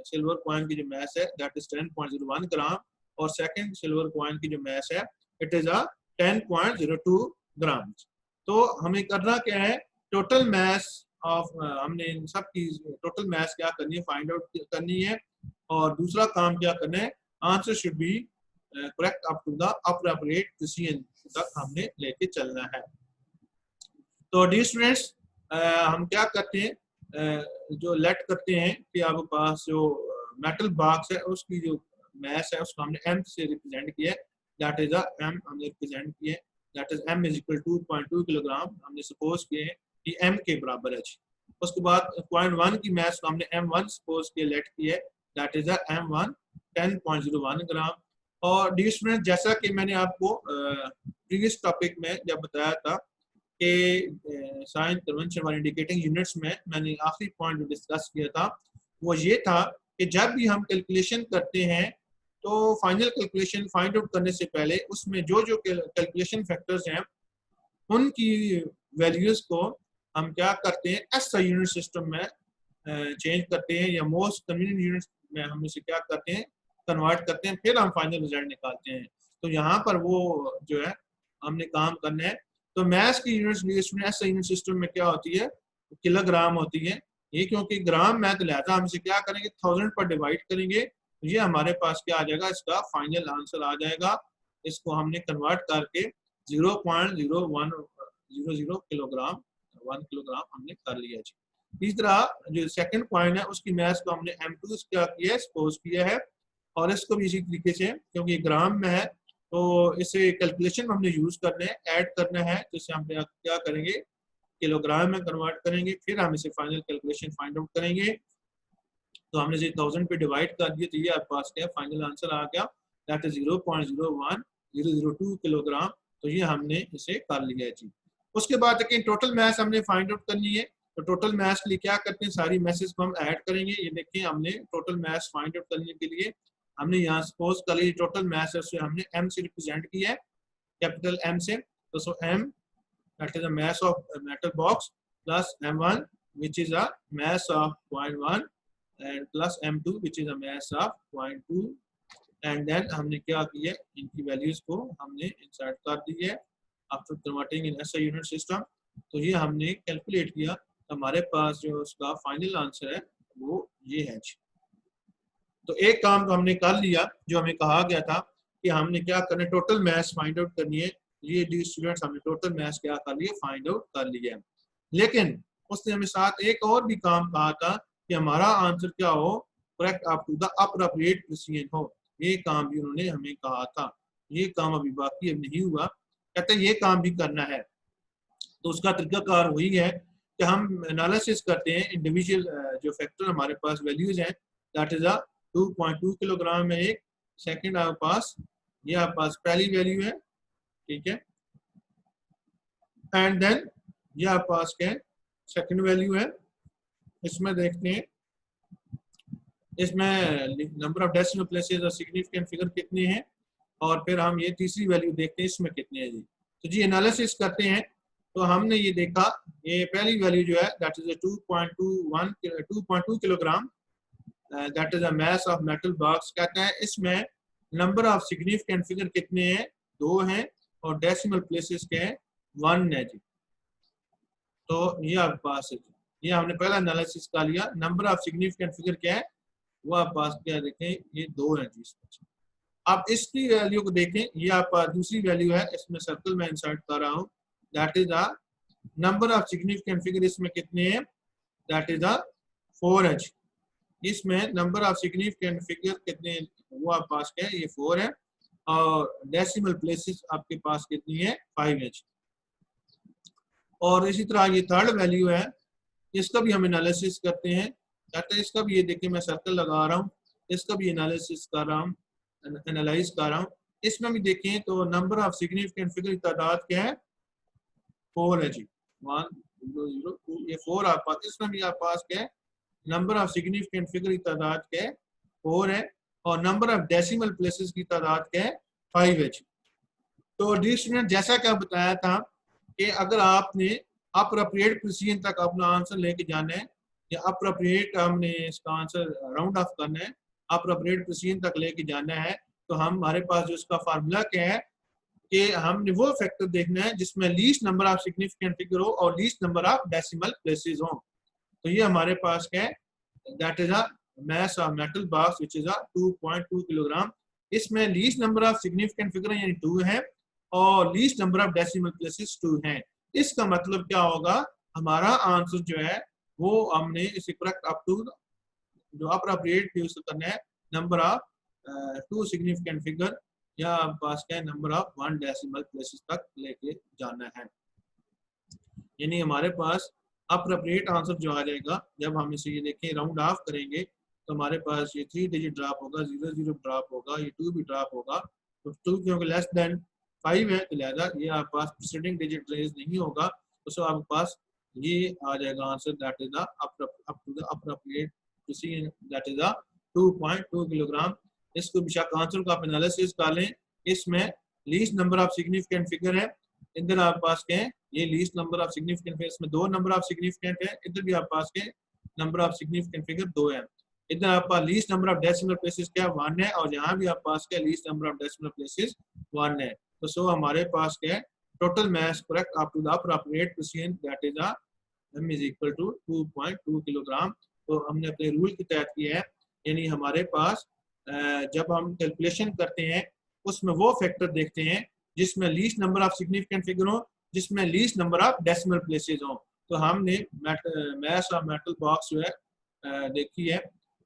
सिल्वर कॉइन की जो मैस है दैट इज 10.01 ग्राम, और सेकंड सिल्वर कॉइन की जो मैस है इट इज 10.02 ग्राम। तो हमें करना क्या है, टोटल मैस ऑफ, हमने इन सब की टोटल मैस क्या करनी है, फाइंड आउट करनी है, और दूसरा काम क्या करना है, answer should be correct up to the appropriate precision तक हमने लेके चलना है। तो डी स्टूडेंट्स, हम क्या करते हैं, जो लेट करते हैं कि आपके पास जो मेटल बॉक्स है उसकी जो मैस है उसको हमने m से रिप्रेजेंट किया है, दैट इज m हमने रिप्रेजेंट किया है, that is m is equal 2.2 kilogram हमने सपोज किए हैं कि m के बराबर है। उसके बाद पॉइंट 1 की मैस को हमने m1 सपोज के लेट किया है, दैट इज M1 10.01 ग्राम। और डी स्टूडेंट, जैसा कि मैंने आपको प्रीवियस टॉपिक में जब बताया था कि साइन कन्वेंशन और इंडिकेटिंग यूनिट्स में मैंने आखिरी पॉइंट जो डिस्कस किया था वो ये था कि जब भी हम कैलकुलेशन करते हैं तो फाइनल कैलकुलेशन फाइंड आउट करने से पहले उसमें जो जो कैलकुलेशन फैक्टर्स हैं उनकी वैल्यूज को हम क्या करते हैं एसआई यूनिट सिस्टम में चेंज करते हैं, या मोस्ट कन्वीनियंट यूनिट में हम इसे क्या करते हैं कन्वर्ट करते हैं, फिर हम फाइनल रिजल्ट निकालते हैं। तो यहाँ पर वो जो है हमने काम करना है। तो मैथ्स की यूनिट्स में एसआई यूनिट सिस्टम में क्या होती है, किलोग्राम होती है। ये क्योंकि ग्राम में तो लिहाजा हम इसे क्या करेंगे 1000 पर डिवाइड करेंगे, तो ये हमारे पास क्या आ जाएगा, इसका फाइनल आंसर आ जाएगा। इसको हमने कन्वर्ट करके 0.0100 किलोग्राम 1 किलोग्राम हमने कर लिया जी। इस तरह जो सेकंड पॉइंट है उसकी मैथ्स को हमने M2 क्या किया है, सपोज किया है, और इसको भी इसी तरीके से क्योंकि ग्राम में है तो इसे कैलकुलेशन में हमने यूज करना है, ऐड करना है, तो इसे हम क्या करेंगे किलोग्राम में कन्वर्ट करेंगे, फिर हम इसे फाइनल कैलकुलेशन फाइंड आउट करेंगे। तो हमने इसे 1000 पे डिवाइड कर दिया, तो ये आपके पास क्या फाइनल आंसर आ गया, दैट इज 0.01002 किलोग्राम। तो ये हमने इसे कर लिया है जी। उसके बाद देखिए टोटल मास हमने फाइंड आउट करनी है। तो टोटल मास के लिए क्या करते हैं, सारी मैसेज को हम ऐड करेंगे। ये देखिए हमने टोटल मास फाइंड आउट करने के लिए हमने यहाँ सपोज कर लिया टोटल मास है, उससे हमने M से रिप्रेजेंट किया है, कैपिटल M से। तो सो M that is the mass of a metal box plus M1 which is a mass of 0.1 and plus M2 which is a mass of 0.2 and then हमने क्या किया, इनकी वैल्यूज को हमने इंसर्ट कर दी है आफ्टर कन्वर्टिंग इन SI यूनिट सिस्टम। तो ये हमने कैलकुलेट किया, तो हमारे पास जो उसका फाइनल आंसर है वो ये है। तो एक काम तो हमने कर लिया जो हमें कहा गया था कि हमने क्या करना है, टोटल मास फाइंड आउट करनी है। ये डी स्टूडेंट्स हमने टोटल मास क्या कर लिया, फाइंड आउट कर लिया। लेकिन उसने हमें साथ एक और भी काम कहा था कि हमारा आंसर क्या हो, correct up to the appropriate precision हो। ये काम भी उन्होंने हमें कहा था, ये काम अभी बाकी अब नहीं हुआ, कहते हैं ये काम भी करना है। तो उसका तरीकाकार वही है कि हम एनालिसिस करते हैं इंडिविजुअल जो फैक्टर हमारे पास वैल्यूज हैं, दैट इज 2.2 किलोग्राम में एक सेकंड आपके पास, ये आपके पास पहली वैल्यू है, ठीक है, एंड देन ये आपके पास क्या है सेकंड वैल्यू है। इसमें देखते हैं इसमें नंबर ऑफ डेसिमल प्लेसेस और सिग्निफिकेंट फिगर कितने हैं, और फिर हम ये तीसरी वैल्यू देखते हैं इसमें कितने हैं जी। तो जी एनालिसिस करते हैं, तो हमने ये देखा ये पहली वैल्यू जो है that is 2.2 kilogram, that is a mass of metal box. कहता है इसमें नंबर ऑफ सिग्निफिकेंट फिगर कितने हैं, 2 हैं, और डेसिमल प्लेसेस के हैं 1 है जी। तो ये आपके पास है, ये हमने पहला एनालिसिस कर लिया। नंबर ऑफ सिग्निफिकेंट फिगर क्या है, वो आपके पास क्या देखें, ये 2 है जी। आप इसकी वैल्यू को देखें, ये आपका दूसरी वैल्यू है, इसमें सर्कल में इंसर्ट कर रहा हूँ, that is the number of significant figure. इसमें कितने हैं, दैट इज द 4 है। इसमें नंबर ऑफ सिग्निफिकेंट फिगर कितने हैं, वो आपके पास क्या है, ये 4 है, और डेसिमल प्लेसेस आपके पास कितनी है, 5 है। और इसी तरह ये थर्ड वैल्यू है, इसका भी हम एनालिसिस करते हैं, कहते हैं इसका भी, ये देखिए मैं सर्कल लगा रहा हूँ, इसका भी एनालिसिस कर रहा हूँ, एनालाइज कर रहा हूँ। इसमें भी देखें तो नंबर ऑफ सिग्निफिकेंट फिगर की तादाद क्या है, 4 है जी, 1 0 0 2, ये 4 आपके पास। इसमें भी आपके पास क्या है, नंबर ऑफ सिग्निफिकेंट फिगर की तादाद क्या है, 4 है, और नंबर ऑफ डेसिमल प्लेसेस की तादाद क्या है, 5 है। तो डी स्टूडेंट जैसा कि बताया था कि अगर आपने अप्रोप्रिएट प्रिसीजन तक अपना आंसर लेके जाना है, या अप्रोप्रिएट हमने इसका आंसर राउंड ऑफ करना है, अप्रोप्रिएट प्रिसीजन तक लेके जाना है, तो हमारे पास जो इसका फार्मूला क्या है कि हमने वो फैक्टर देखना है जिसमें least number of significant figure हो और least number of decimal places हो। तो ये हमारे पास क्या है, that is a mass of metal box which is 2.2 kilogram. इसमें least number of significant figure यानी 2 है, और least number of decimal places 2 हैं। इसका मतलब क्या होगा, हमारा आंसर जो है वो हमने इसे करेक्ट अप टू जो अप्रोप्रिएट यूज करना है, नंबर ऑफ 2 सिग्निफिकेंट फिगर या पास क्या है नंबर ऑफ 1 डेसिमल प्लेसेस तक लेके जाना है। यानी हमारे पास अप्रोप्रिएट आंसर जो आ जाएगा, जब हम इसे ये देखें राउंड ऑफ करेंगे, तो हमारे पास ये 3 डिजिट ड्रॉप होगा, 0 0 ड्रॉप होगा, ये 2 भी ड्रॉप होगा। तो 2 क्योंकि लेस देन 5 है तो लिहाजा ये आपके पास प्रीसीडिंग डिजिट रेज नहीं होगा, तो सो आपके पास ये आ जाएगा answer, that is the up to the appropriate precision, that is the 2.2 kilogram. इसको बेशक आंसर का आप एनालिसिस कर लें, इसमें least number of significant figure है, इधर आपके पास के ये least number of significant figure, इसमें 2 नंबर ऑफ सिग्निफिकेंट है, इधर भी आपके पास के नंबर ऑफ सिग्निफिकेंट फिगर 2 है। इधर आपके पास least number of decimal places क्या 1 है, और यहाँ भी आपके पास के least number of decimal places 1 है। तो सो हमारे पास के total mass correct up to the appropriate precision, that is m is equal to 2.2 kilogram. तो हमने अपने रूल के तहत किया है, यानी हमारे पास जब हम कैलकुलेशन करते हैं उसमें वो फैक्टर देखते हैं जिसमें least number of significant figure हो, जिसमें least number of decimal places हो। तो हमने मास ऑफ मेटल बॉक्स जो है देखी है,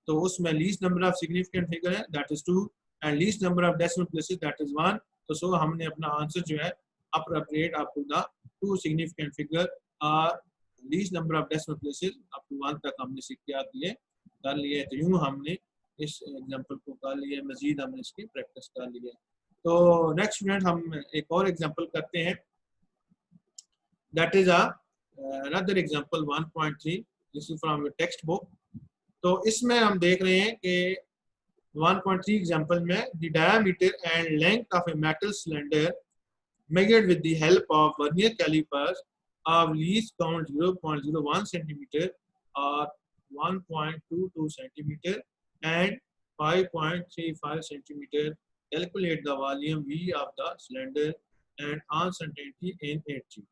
तो उसमें least number of significant figure है that is 2 and least number of decimal places that is 1। तो सो हमने अपना आंसर जो है appropriate up to the 2 significant figure और least number of decimal places up to 1 तक हमने सीख कर लिए। तो यूं हमने इस एग्जांपल को कर लिया, मजीद हमने इसकी प्रैक्टिस कर ली है। तो नेक्स्ट मिनट हम एक और एग्जांपल करते हैं, that is another example 1.3, this is from your text book. तो इसमें हम देख रहे हैं कि 1.3 एग्जांपल में the diameter and length of a metal cylinder measured with the help of vernier calipers of least count 0.01 centimeter or 1.22 centimeter and 5.35 centimeter. Calculate the volume V of the cylinder and uncertainty in Hg.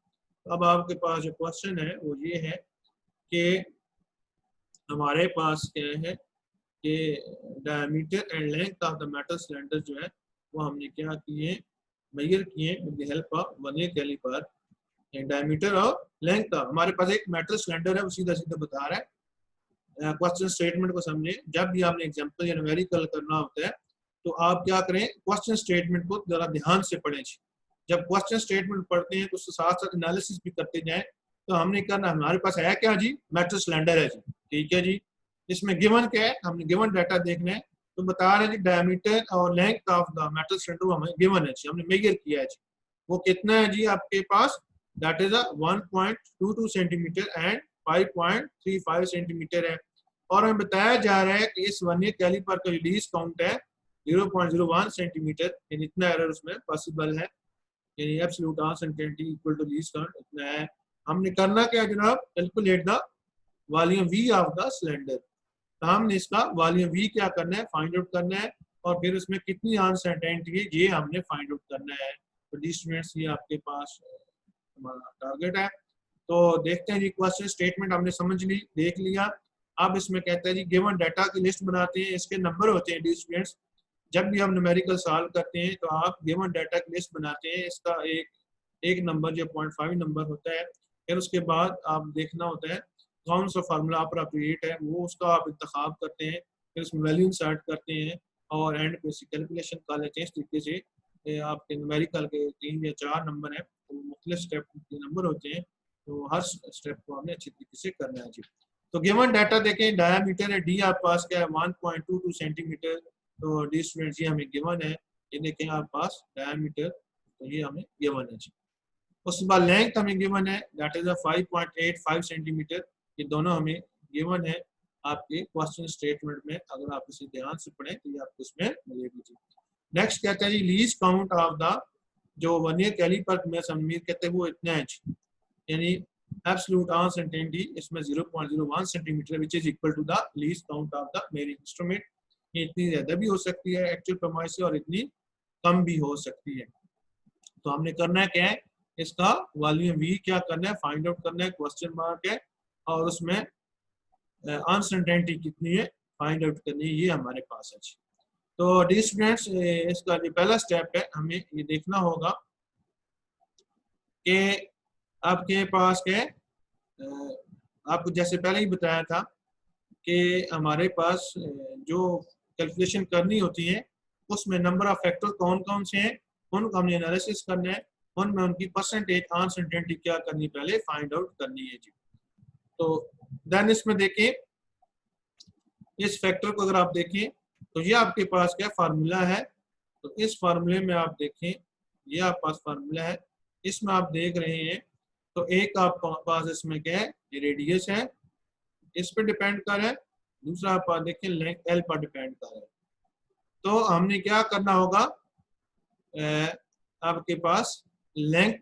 अब आपके पास जो question है वो ये है कि हमारे पास क्या है कि diameter and length of the metal cylinder जो है वो हमने क्या किए, मेजर किए with the help of vernier calliper. Diameter और लेंथ का हमारे पास एक मेटल सिलेंडर है, वो सीधा सीधा बता रहा है। क्वेश्चन स्टेटमेंट को समझे, जब भी आपने एग्जांपल या न्यूमेरिकल करना होता है तो आप क्या करें, क्वेश्चन स्टेटमेंट को जरा ध्यान से पढ़ें। जब क्वेश्चन स्टेटमेंट पढ़ते हैं तो उसके साथ साथ एनालिसिस भी करते जाएं। तो हमने करना, हमारे पास है क्या जी, मेटल सिलेंडर है जी, ठीक है जी। इसमें गिवन क्या है, हमने गिवन डाटा देखना है, तो बता रहे हैं जी डायमीटर और length of the metal cylinder हमें गिवन है जी, हमने मेजर किया है जी। वो कितना है जी आपके पास, that is 1.22 centimetre and 5.35 centimetre है। और हमें बताया जा रहा है कि इस वर्नियर कैलिपर का लीस्ट काउंट है 0.01 सेंटीमीटर, यानी इतना एरर उसमें पॉसिबल है, यानी absolute uncertainty equal to least count इतना है। हमने करना क्या जनाब, calculate the volume V of the cylinder. तो हमने इसका वॉल्यूम वी क्या करना है, फाइंड आउट करना है, और फिर उसमें कितनी अनसर्टेनिटी है ये हमने फाइंड आउट करना है। तो डी स्टूडेंट्स ये आपके पास हमारा टारगेट है। तो देखते हैं जी, क्वेश्चन स्टेटमेंट हमने समझ ली, देख लिया। अब इसमें कहते हैं जी गिवन डाटा की लिस्ट बनाते हैं, इसके नंबर होते हैं डी स्टूडेंट्स। जब भी हम न्यूमेरिकल सॉल्व करते हैं तो आप गिवन डाटा की लिस्ट बनाते हैं, इसका एक नंबर जो 0.5 नंबर होता है, फिर उसके बाद आप देखना होता है कौन सा फार्मूला अप्रोप्रिएट है, वो उसका आप इंतखाब करते हैं, फिर उसमें वैल्यू इंसर्ट करते हैं और एंड पे कैलकुलेशन कर लेते हैं। इस तरीके से आपके न्यूमेरिकल के 3 या 4 नंबर हैं, तो मुख्तलिफ स्टेप के नंबर होते हैं, तो हर स्टेप को हमने अच्छी तरीके से करना है जी। तो गिवन डाटा देखें, डायामीटर है डी आपके पास क्या है 1.22 सेंटीमीटर, तो डी स्टूडेंट्स ये हमें गिवन है, ये देखें आपके पास डायामीटर, तो ये हमें गिवन है जी। उसके बाद लेंथ हमें गिवन है दैट इज 5.85 सेंटीमीटर, ये दोनों हमें गिवन है आपके क्वेश्चन स्टेटमेंट में। अगर आप इसे ध्यान से पढ़ें तो ये आपको इसमें मिलेगी जी। नेक्स्ट कहता है जी लीस्ट काउंट ऑफ द, जो वर्नियर कैलिपर में सममीर कहते हैं वो इतना है, यानी एब्सोल्यूट अनसर्टेनिटी इसमें 0.01 centimetre which is equal to the least count of the measuring instrument. ये इतनी ज्यादा भी हो सकती है एक्चुअल प्रमाइस से और इतनी कम भी हो सकती है। तो हमने करना है क्या है, इसका वॉल्यूम वी क्या करना है, फाइंड आउट करना है, क्वेश्चन मार्क है, और उसमें अनसर्टेनिटी कितनी है फाइंड आउट करनी है, ये हमारे पास है। तो डी स्टूडेंट्स इसका जो पहला स्टेप है, हमें ये देखना होगा कि आपके पास के आपको जैसे पहले ही बताया था कि हमारे पास जो कैलकुलेशन करनी होती है उसमें नंबर ऑफ फैक्टर कौन कौन से हैं, उनको हमने एनालिसिस करना है, उनमें उनकी परसेंटेज अनसर्टेनिटी क्या करनी पहले फाइंड आउट करनी है जी। तो देन इसमें देखें इस फैक्टर को अगर आप देखें तो ये आपके पास क्या फार्मूला है। तो इस फार्मूले में आप देखें, ये आपके पास फार्मूला है, इसमें आप देख रहे हैं तो एक आप पास इसमें क्या है, ये रेडियस है, इस पर डिपेंड कर है, दूसरा आप देखें लेंथ एल पर डिपेंड कर है। तो हमने क्या करना होगा, आपके पास लेंथ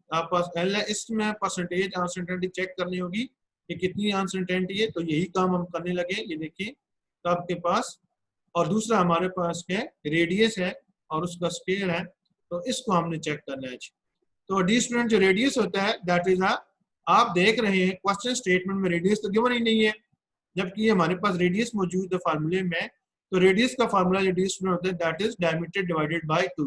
आपके पास एल है, इसमें परसेंटेज अनसर्टेनिटी चेक करनी होगी कि कितनी अनसर्टेनिटी है। तो यही काम हम करने लगे, ये देखिए तो आपके पास, और दूसरा हमारे पास क्या है, रेडियस है और उसका स्केल है, तो इसको हमने चेक करना है। तो डी स्टूडेंट जो रेडियस होता है दैट इज आप देख रहे हैं क्वेश्चन स्टेटमेंट में रेडियस तो गिवन ही नहीं है, जबकि हमारे पास रेडियस मौजूद है फार्मूले में। तो रेडियस का फार्मूला जो डी स्टूडेंट होता है that is diameter divided by 2,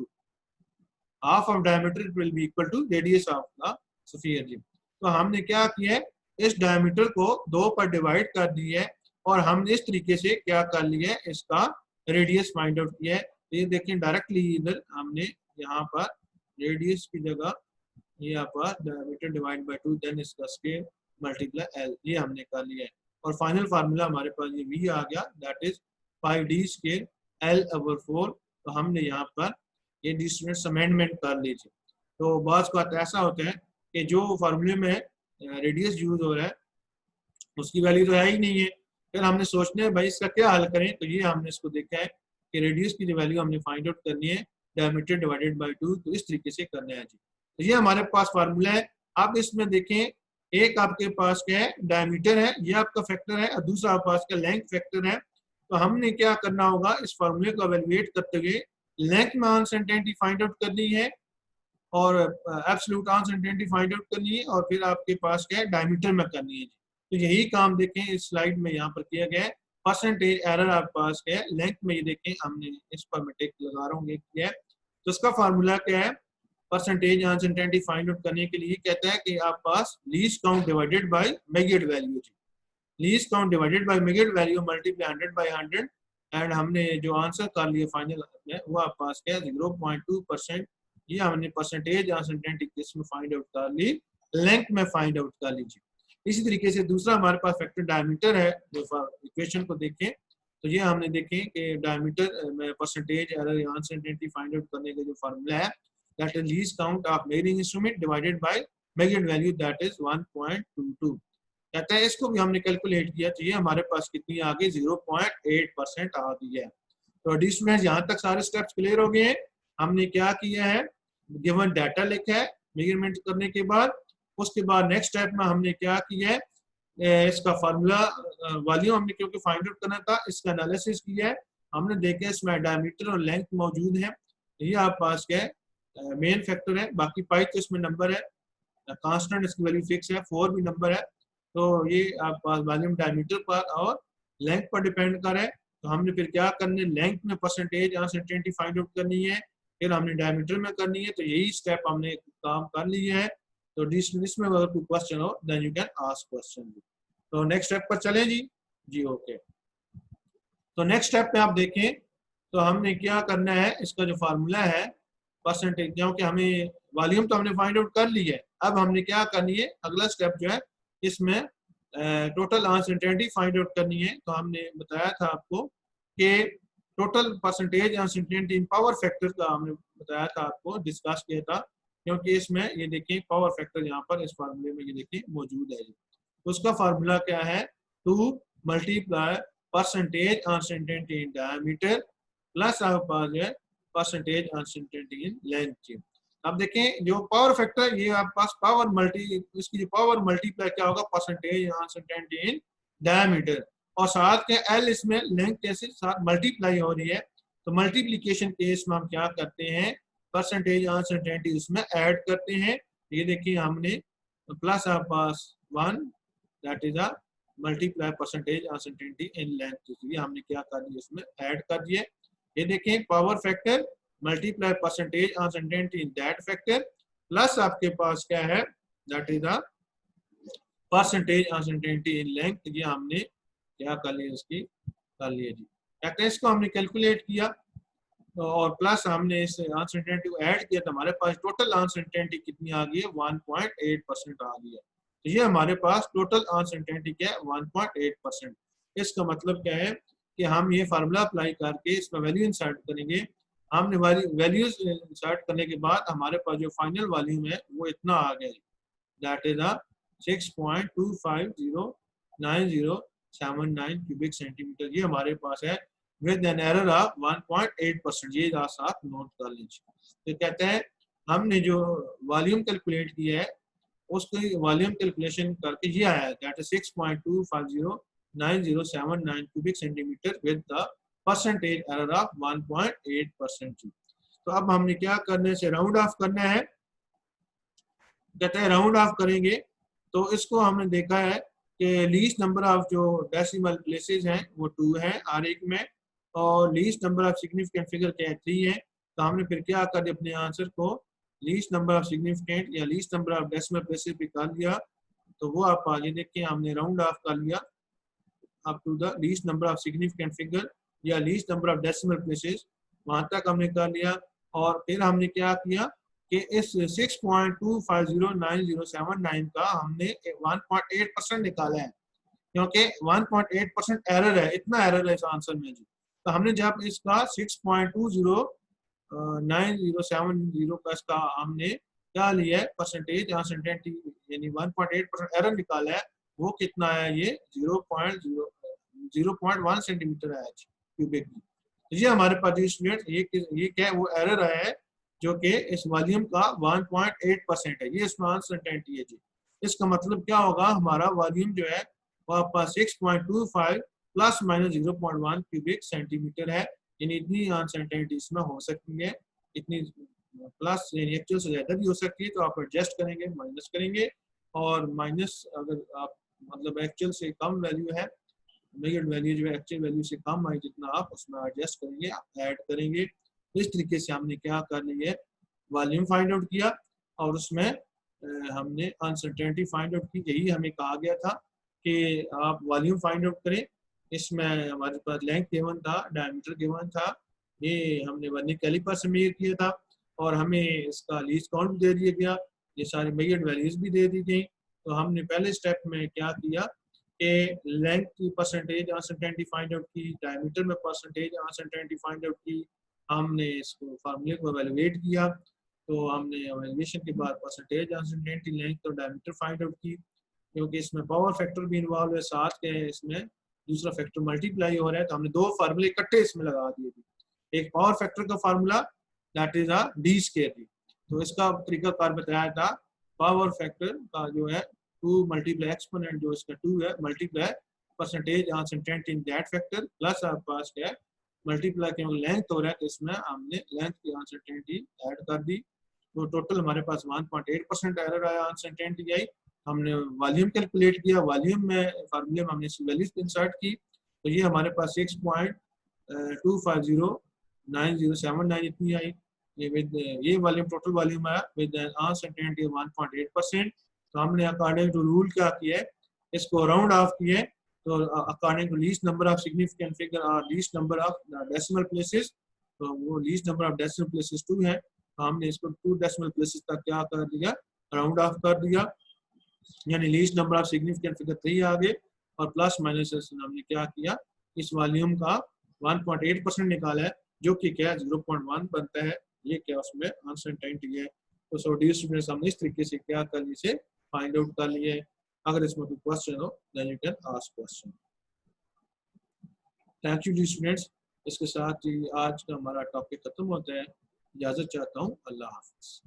half of diameter will be equal to radius of the sphere जी। तो हमने क्या किया है, इस डायमीटर को 2 पर डिवाइड कर दिया है और हमने इस तरीके से क्या कर लिया है, इसका रेडियस फाइंड आउट किया है। ये देखें डायरेक्टली इधर हमने यहाँ पर रेडियस की जगह ये यहाँ पर डायमीटर डिवाइड बाय 2 देन इसका स्केल मल्टीप्लाई एल, ये हमने कर लिया है। और फाइनल फार्मूला हमारे पास ये v आ गया that is 5d scale l/4। तो हमने यहाँ पर ये डिस्टेंस अमेंडमेंट कर लीजिए। तो बात बात ऐसा होता है कि जो फार्मूले में रेडियस यूज हो रहा है उसकी वैल्यू तो है ही नहीं है, फिर हमने सोचना है भाई इसका क्या हल करें। तो ये हमने इसको देखा है कि रेडियस की जो वैल्यू हमने फाइंड आउट करनी है डायमीटर डिवाइडेड बाय 2, तो इस तरीके से करना है जी। तो ये हमारे पास फार्मूला है। आप इसमें देखें एक आपके पास क्या है, डायमीटर है, ये आपका फैक्टर है, और दूसरा आपके पास का लेंथ फैक्टर है। तो हमने क्या करना होगा, इस फार्मूले को एवेलुएट करते हुए लेंथ में अनसर्टेनिटी फाइंड आउट करनी है और एब्सोल्यूट अनसर्टेनिटी फाइंड आउट करनी है, और फिर आपके पास क्या है डायमीटर में करनी है। तो यही काम देखें इस स्लाइड में यहाँ पर किया गया है। परसेंटेज एरर आपके पास क्या है, लेंथ में ये देखें हमने इस पर मैं टिक लगा रहा हूँ, ये किया है। तो इसका फार्मूला क्या है, परसेंटेज अनसर्टेनिटी फाइंड आउट करने के लिए कहता है कि आप पास least count divided by measured value, least count divided by measured value multiply 100 by 100, and हमने जो आंसर कर लिया फाइनल में वो आप पास क्या है 0.2%। ये हमने परसेंटेज अनसर्टेनिटी किस में फाइंड आउट कर ली, लेंथ में फाइंड आउट कर लीजिए। इसी तरीके से दूसरा हमारे पास फैक्टर डायमीटर है, जो इक्वेशन को देखें तो ये हमने देखें कि डायमीटर में percentage error uncertainty find out करने का जो फार्मूला है that is least count of measuring instrument divided by measured value that is 1.22। कहता है इसको भी हमने कैलकुलेट किया तो ये हमारे पास कितनी आ गई, 0.8% आ गई है। तो डी स्टूडेंट्स यहाँ तक सारे स्टेप्स क्लियर हो गए हैं। हमने क्या किया है, गिवन डाटा लिखा है मेजरमेंट करने के बाद, उसके बाद नेक्स्ट स्टेप में हमने क्या किया है, इसका फार्मूला वॉल्यूम हमने क्योंकि फाइंड आउट करना था, इसका एनालिसिस किया है। हमने देखा इसमें डायमीटर और लेंथ मौजूद है, ये आप पास क्या है मेन फैक्टर है, बाकी पाई तो इसमें नंबर है, कांस्टेंट इसकी वैल्यू फिक्स है, 4 भी नंबर है। तो ये आप पास वॉल्यूम डायमीटर पर और लेंथ पर डिपेंड कर है। तो हमने फिर क्या करना है, लेंथ में परसेंटेज अनसर्टेनिटी फाइंड आउट करनी है, फिर हमने डायमीटर में करनी है। तो यही स्टेप हमने काम कर लिया है। तो डिस्टेंस में अगर कोई क्वेश्चन हो then you can ask question. तो नेक्स्ट स्टेप पर चलें जी ओके। तो नेक्स्ट स्टेप पे आप देखें तो हमने क्या करना है, इसका जो फार्मूला है परसेंटेज, क्योंकि हमें वॉल्यूम तो हमने फाइंड आउट कर ली है, अब हमने क्या करनी है, अगला स्टेप जो है इसमें टोटल अनसर्टेनिटी फाइंड आउट करनी है। तो हमने बताया था आपको कि टोटल परसेंटेज अनसर्टेनिटी इन पावर फैक्टर का हमने बताया था, आपको डिस्कस किया था, क्योंकि इसमें ये देखिए पावर फैक्टर यहाँ पर इस फार्मूले में ये देखिए मौजूद है। तो उसका फार्मूला क्या है, 2 multiply percentage uncertainty in diameter plus आपके पास है परसेंटेज अनसर्टेनिटी इन लेंथ। अब देखें जो पावर फैक्टर, ये आपके पास पावर मल्टी, इसकी जो पावर मल्टीप्लाई क्या होगा, परसेंटेज अनसर्टेनिटी इन डायमीटर, और साथ के एल इसमें लेंथ कैसे साथ मल्टीप्लाई हो रही है। तो मल्टीप्लिकेशन केस में हम क्या करते हैं, परसेंटेज अनसर्टेनिटी इसमें ऐड करते हैं। ये देखिए हमने प्लस आपके पास 1 that is a multiply percentage uncertainty in length, इसलिए हमने क्या कर दिया इसमें ऐड कर दिए। ये देखें power factor multiply percentage uncertainty in that factor plus आपके पास क्या है that is the percentage uncertainty in length, ये हमने क्या कर लिया, इसकी कर लिया जी। फैक्टर्स को हमने कैलकुलेट किया और प्लस हमने इस अनसर्टेनिटी को ऐड किया, तो हमारे पास टोटल अनसर्टेनिटी कितनी आ गई है, 1.8% आ गई है। तो ये हमारे पास टोटल अनसर्टेनिटी क्या है, 1.8%। इसका मतलब क्या है कि हम ये फार्मूला अप्लाई करके इसमें वैल्यू इंसर्ट करेंगे। हमने वैल्यूज इंसर्ट करने के बाद हमारे पास जो फाइनल वॉल्यूम है वो इतना आ गया, दैट इज 6.250907 क्यूबिक सेंटीमीटर, ये हमारे पास है विद एन एरर ऑफ 1.8%। ये साथ नोट कर लीजिए। तो कहते हैं हमने जो वॉल्यूम कैलकुलेट किया है उसकी वॉल्यूम कैलकुलेशन करके ये आया, that is 6.250907 cubic centimetre with the percentage error of 1.8%। तो अब हमने क्या करने से राउंड ऑफ करना है, कहते हैं राउंड ऑफ करेंगे तो इसको हमने देखा है कि लीस्ट नंबर ऑफ जो डेसिमल प्लेसेस हैं वो 2 है हर एक में, और least number of significant figure क्या है 3 है। तो हमने फिर क्या कर दिया, अपने आंसर को लीस्ट नंबर ऑफ सिग्निफिकेंट या least number of decimal places पे कर दिया। तो वो आप आगे देखिए हमने राउंड ऑफ कर लिया up to the least number of significant figure या least number of decimal places, वहां तक हमने कर लिया। और फिर हमने क्या किया कि इस 6.250907 का हमने 1.8% निकाला है, क्योंकि 1.8% एरर है, इतना एरर है इस आंसर में जी। तो हमने जब इसका 6.209070 का इसका हमने क्या लिया है परसेंटेज अनसर्टेनिटी यानी 1.8% एरर निकाला है, वो कितना है, ये 0.1 सेंटीमीटर है क्यूबिक। तो ये हमारे पास स्टूडेंट ये क्या है, वो एरर आया है जो कि इस वॉल्यूम का 1.8% है, ये इसमें अनसर्टेनिटी है जी। इसका मतलब क्या होगा, हमारा वॉल्यूम जो है वो आपका 6.25 प्लस माइनस 0.1 क्यूबिक सेंटीमीटर है, यानी इतनी अनसर्टेनिटी इसमें हो सकती है, इतनी प्लस यानी एक्चुअल से ज्यादा भी हो सकती है। तो आप एडजस्ट करेंगे, माइनस करेंगे, और माइनस अगर आप मतलब एक्चुअल से कम वैल्यू है, मेजर्ड वैल्यू जो है एक्चुअल वैल्यू से कम आई जितना आप उसमें एडजस्ट करेंगे, ऐड करेंगे। तो इस तरीके से हमने क्या कर लिया है, वॉल्यूम फाइंड आउट किया और उसमें हमने अनसर्टेनिटी फाइंड आउट की। यही हमें कहा गया था कि आप वॉल्यूम फाइंड आउट करें। इसमें हमारे पास लेंथ गिवन था, डायमीटर गिवन था, ये हमने वर्नियर कैलिपर से मेजर किया था, और हमें इसका लीस्ट काउंट दे दिया गया, ये सारी मेजर्ड वैल्यूज भी दे दी गई। तो हमने पहले स्टेप में क्या किया कि लेंथ की परसेंटेज अनसर्टेनिटी फाइंड आउट की, डायमीटर में परसेंटेज अनसर्टेनिटी फाइंड आउट की, हमने इसको फार्मूले को एवेलुएट किया। तो हमने एवेलुएशन के बाद परसेंटेज अनसर्टेनिटी, लेंथ और डायमीटर फाइंड आउट की, क्योंकि इसमें पावर फैक्टर भी इन्वॉल्व है, साथ के इसमें दूसरा फैक्टर मल्टीप्लाई हो रहा है। तो हमने दो फार्मूले इकट्ठे इसमें लगा दिए थे, एक पावर फैक्टर का formula that is D square थी। तो इसका तरीका कार बताया था, पावर फैक्टर का जो है 2 मल्टीप्लाई एक्सपोनेंट जो इसका 2 है multiply percentage uncertainty in that factor plus आपके पास क्या है मल्टीप्लाई, क्योंकि लेंथ हो रहा है तो इसमें हमने लेंथ की अनसर्टेनिटी ऐड कर दी। तो टोटल हमारे पास 1.8% एरर आया, अनसर्टेनिटी आई। हमने वॉल्यूम कैलकुलेट किया, वॉल्यूम में फार्मूले में हमने वैल्यूज इंसर्ट की, तो ये हमारे पास 6.250907 इतनी आई। ये वॉल्यूम टोटल वॉल्यूम आया विद अनसर्टेनिटी 1.8%। तो हमने अकॉर्डिंग टू रूल क्या किया है, इसको राउंड ऑफ किया है। तो according to least number of significant figure और least number of decimal places, तो वो least number of decimal places 2 है, तो हमने इसको 2 डेसिमल प्लेसेस तक क्या कर दिया, राउंड ऑफ कर दिया, यानी least number of significant figure 3 आ गए, और प्लस माइनस हमने क्या किया, इस वॉल्यूम का 1.8% निकाला है, जो कि क्या 0.1 बनता है, ये क्या उसमें अनसर्टेनिटी है। तो सो डियर स्टूडेंट्स, हमने इस तरीके से क्या कर इसे फाइंड आउट कर लिए। अगर इसमें कोई क्वेश्चन हो then you can ask question. Thank you dear students, इसके साथ ही आज का हमारा टॉपिक खत्म होता है। इजाजत चाहता हूँ, अल्लाह हाफिज।